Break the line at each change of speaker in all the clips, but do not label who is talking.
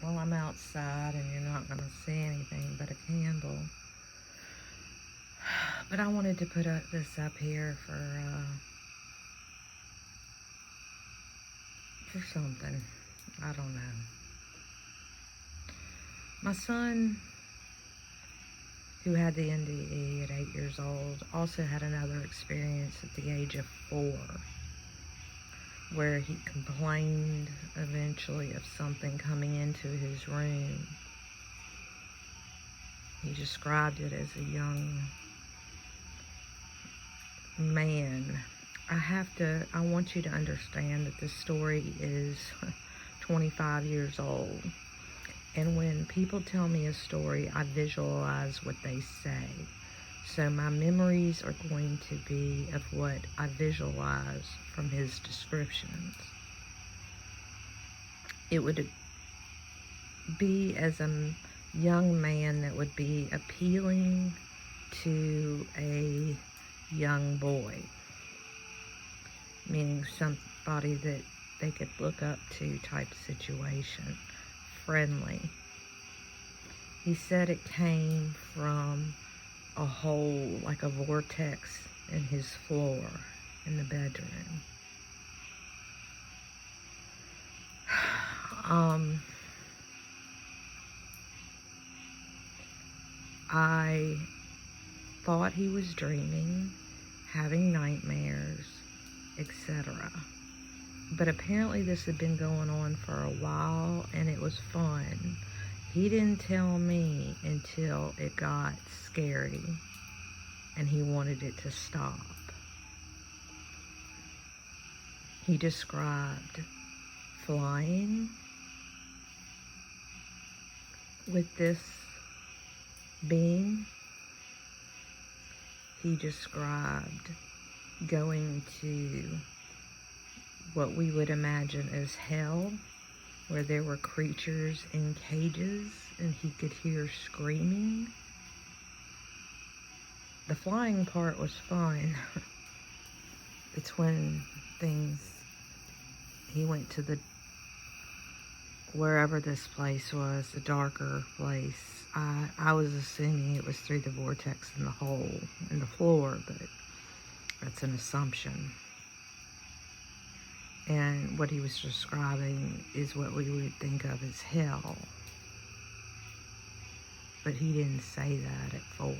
Well, I'm outside and you're not going to see anything but a candle. But I wanted to put this up here for something. I don't know. My son, who had the NDE at 8 years old, also had another experience at the age of 4, where he complained eventually of something coming into his room. He described it as a young man. I want you to understand that this story is 25 years old. And when people tell me a story, I visualize what they say. So my memories are going to be of what I visualize from his descriptions. It would be as a young man that would be appealing to a young boy, meaning somebody that they could look up to type situation, friendly. He said it came from a hole, like a vortex in his floor in the bedroom. I thought he was dreaming, having nightmares, etc. But apparently this had been going on for a while and it was fun. He didn't tell me until it got scary and he wanted it to stop. He described flying with this being. He described going to what we would imagine as hell, where there were creatures in cages and he could hear screaming. The flying part was fine. It's when he went to wherever this place was, the darker place. I was assuming it was through the vortex in the hole in the floor, but that's an assumption. And what he was describing is what we would think of as hell. But he didn't say that at 4.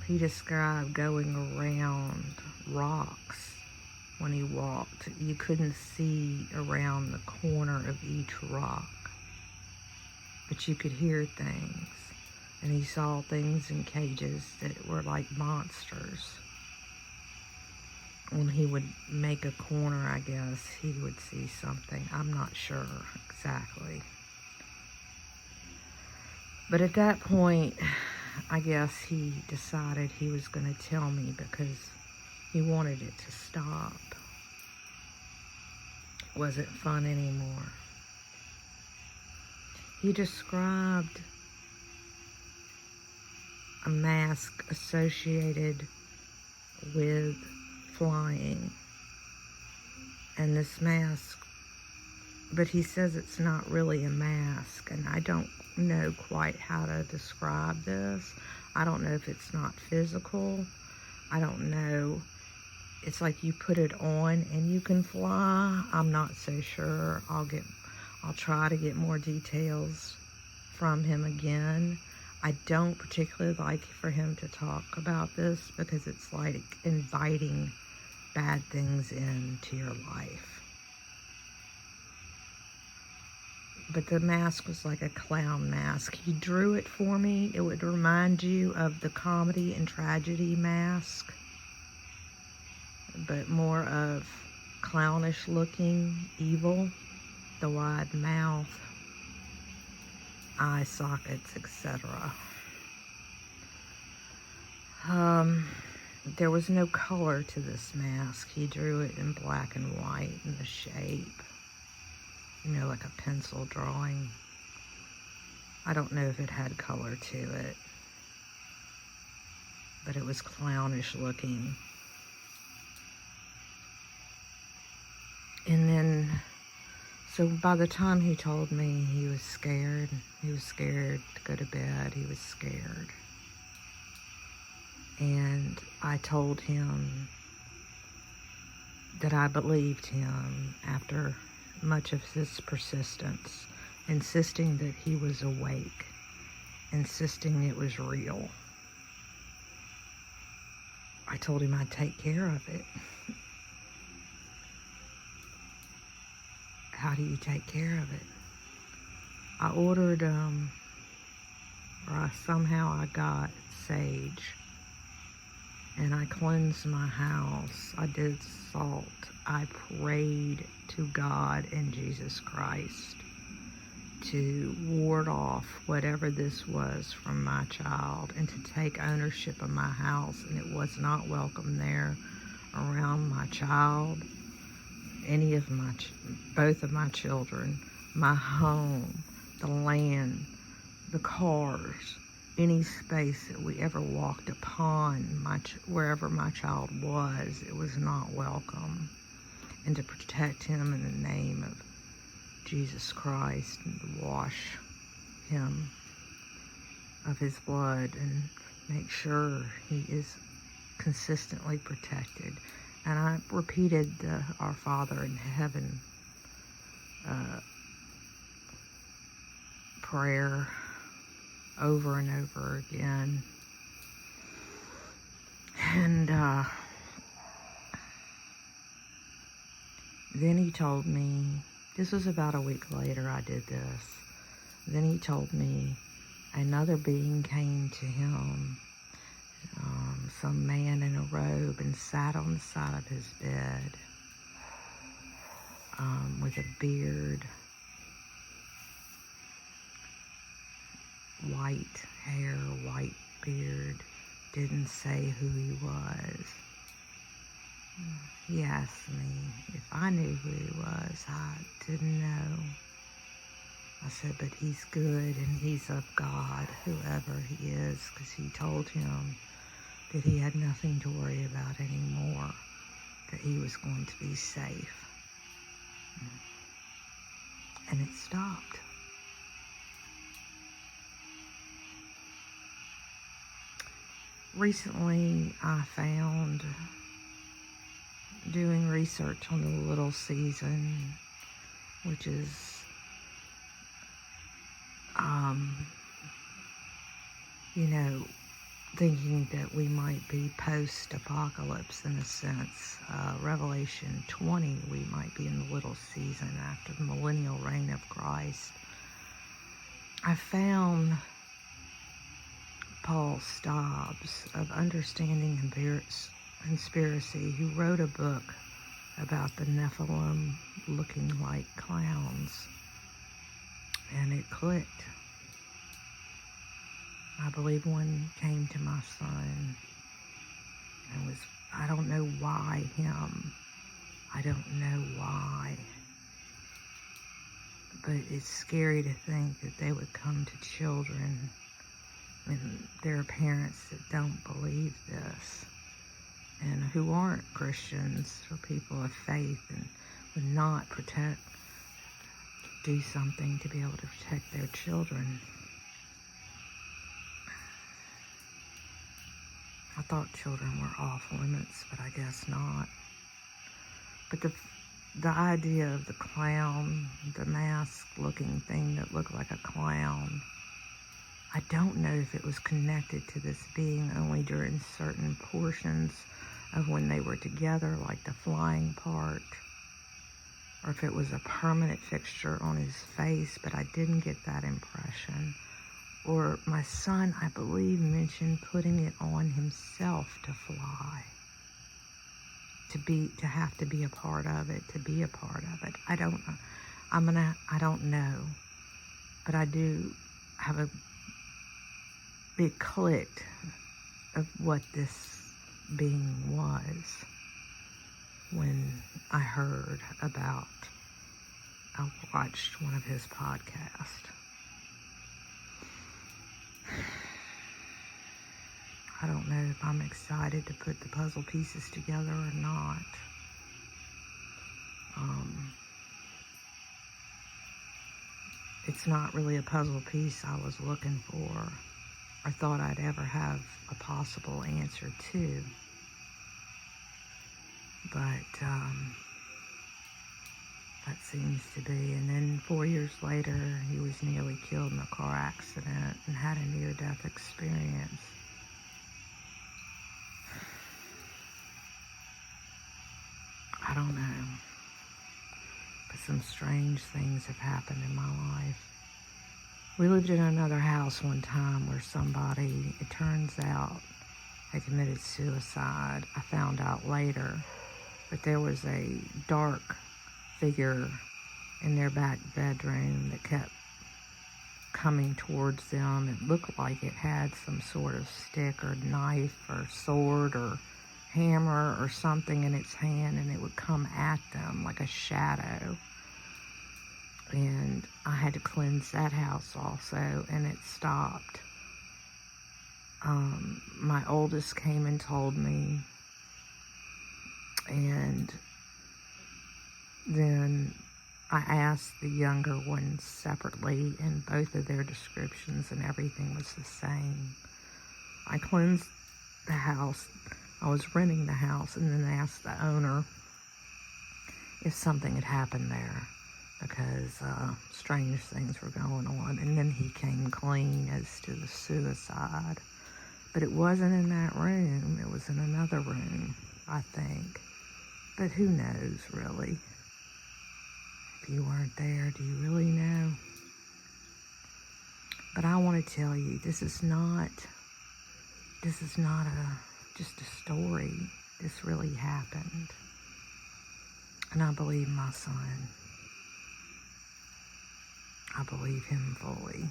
He described going around rocks when he walked. You couldn't see around the corner of each rock, but you could hear things. And he saw things in cages that were like monsters. When he would make a corner, I guess, he would see something. I'm not sure exactly. But at that point, I guess he decided he was going to tell me because he wanted it to stop. It wasn't fun anymore. He described a mask associated with flying. And this mask, but he says it's not really a mask, and I don't know quite how to describe this. I don't know if it's not physical. I don't know. It's like you put it on and you can fly. I'm not so sure. I'll try to get more details from him again. I don't particularly like for him to talk about this because it's like inviting bad things into your life. But the mask was like a clown mask. He drew it for me. It would remind you of the comedy and tragedy mask, but more of clownish looking, evil, the wide mouth, eye sockets, etc. There was no color to this mask. He drew it in black and white in the shape. You know, like a pencil drawing. I don't know if it had color to it, but it was clownish looking. And then, so by the time he told me, he was scared. He was scared to go to bed. He was scared. And I told him that I believed him after much of his persistence, insisting that he was awake, insisting it was real. I told him I'd take care of it. How do you take care of it? I ordered, somehow I got sage, and I cleansed my house. I did salt. I prayed to God and Jesus Christ to ward off whatever this was from my child and to take ownership of my house. And it was not welcome there around my child, any of my, both of my children, my home, the land, the cars, any space that we ever walked upon, wherever my child was, it was not welcome. And to protect him in the name of Jesus Christ, and to wash him of his blood and make sure he is consistently protected. And I repeated the Our Father in Heaven prayer over and over again. And then he told me, this was about a week later I did this. Then he told me another being came to him, some man in a robe, and sat on the side of his bed with a beard, white hair, white beard, didn't say who he was. He asked me if I knew who he was. I didn't know. I said, but he's good and he's of God, whoever he is, because he told him that he had nothing to worry about anymore, that he was going to be safe. And it stopped. Recently, I found, doing research on the little season, which is, thinking that we might be post-apocalypse in a sense. Revelation 20, we might be in the little season after the millennial reign of Christ. I found Paul Stobbs of Understanding Conspiracy, who wrote a book about the Nephilim looking like clowns. And it clicked. I believe one came to my son and I don't know why him. I don't know why. But it's scary to think that they would come to children and their parents that don't believe this and who aren't Christians or people of faith and would not do something to be able to protect their children. I thought children were off limits, but I guess not. But the idea of the clown, the mask-looking thing that looked like a clown, I don't know if it was connected to this being only during certain portions of when they were together, like the flying part, or if it was a permanent fixture on his face, but I didn't get that impression. Or my son, I believe, mentioned putting it on himself to fly, to have to be a part of it, to be a part of it. I don't know. I don't know, but I do have it clicked of what this being was when I heard about, I watched one of his podcasts. I don't know if I'm excited to put the puzzle pieces together or not. it's not really a puzzle piece I was looking for or thought I'd ever have a possible answer to. But that seems to be. And then 4 years later, he was nearly killed in a car accident and had a near-death experience. I don't know. But some strange things have happened in my life. We lived in another house one time where somebody, it turns out, had committed suicide. I found out later. But there was a dark figure in their back bedroom that kept coming towards them. It looked like it had some sort of stick or knife or sword or hammer or something in its hand, and it would come at them like a shadow. And I had to cleanse that house also, and it stopped. My oldest came and told me, and then I asked the younger ones separately, and both of their descriptions and everything was the same. I cleansed the house. I was renting the house, and then asked the owner if something had happened there, because strange things were going on. And then he came clean as to the suicide. But it wasn't in that room. It was in another room, I think. But who knows, really? If you weren't there, do you really know? But I want to tell you, this is not just a story. This really happened. And I believe my son. I believe him fully.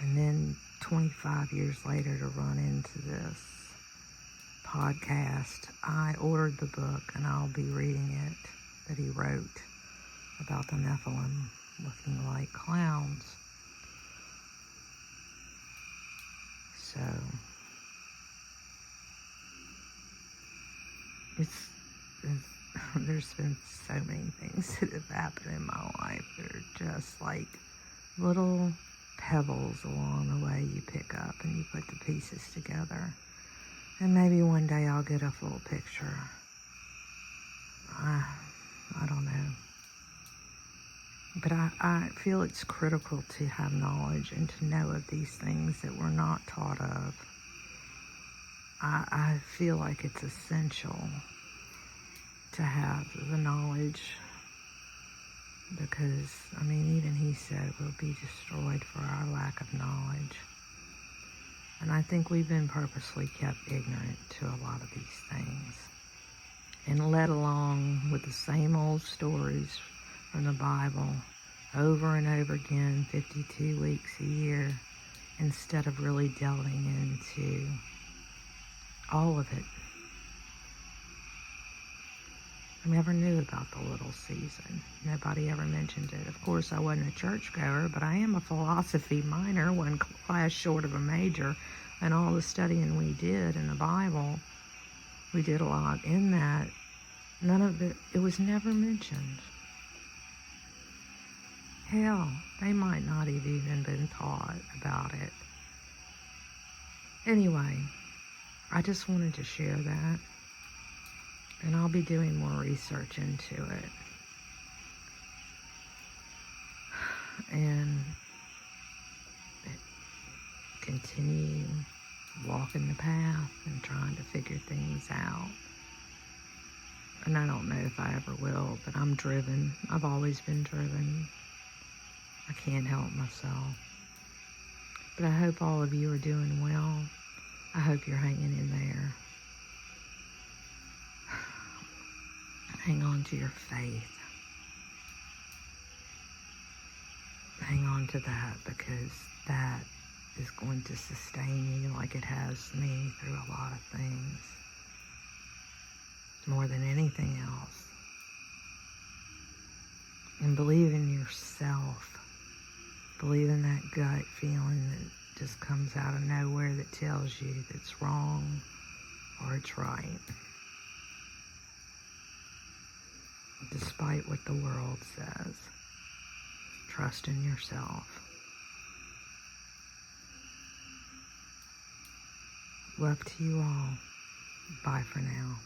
And then 25 years later, to run into this podcast, I ordered the book, and I'll be reading it, that he wrote about the Nephilim looking like clowns. So there's been so many things that have happened in my life that are just like little pebbles along the way you pick up and you put the pieces together. And maybe one day I'll get a full picture. I don't know. But I feel it's critical to have knowledge and to know of these things that we're not taught of. I feel like it's essential to have the knowledge, because, I mean, even he said we'll be destroyed for our lack of knowledge. And I think we've been purposely kept ignorant to a lot of these things, and led along with the same old stories from the Bible over and over again, 52 weeks a year, instead of really delving into all of it. I never knew about the little season. Nobody ever mentioned it. Of course, I wasn't a churchgoer, but I am a philosophy minor, one class short of a major, and all the studying we did in the Bible, we did a lot in that. None of it was never mentioned. Hell, they might not have even been taught about it. Anyway, I just wanted to share that. And I'll be doing more research into it. And continue walking the path and trying to figure things out. And I don't know if I ever will, but I'm driven. I've always been driven. I can't help myself. But I hope all of you are doing well. I hope you're hanging in there. Hang on to your faith. Hang on to that, because that is going to sustain you like it has me through a lot of things. More than anything else. And believe in yourself. Believe in that gut feeling that just comes out of nowhere that tells you that it's wrong or it's right. Despite what the world says. trust in yourself. Love to you all. Bye for now.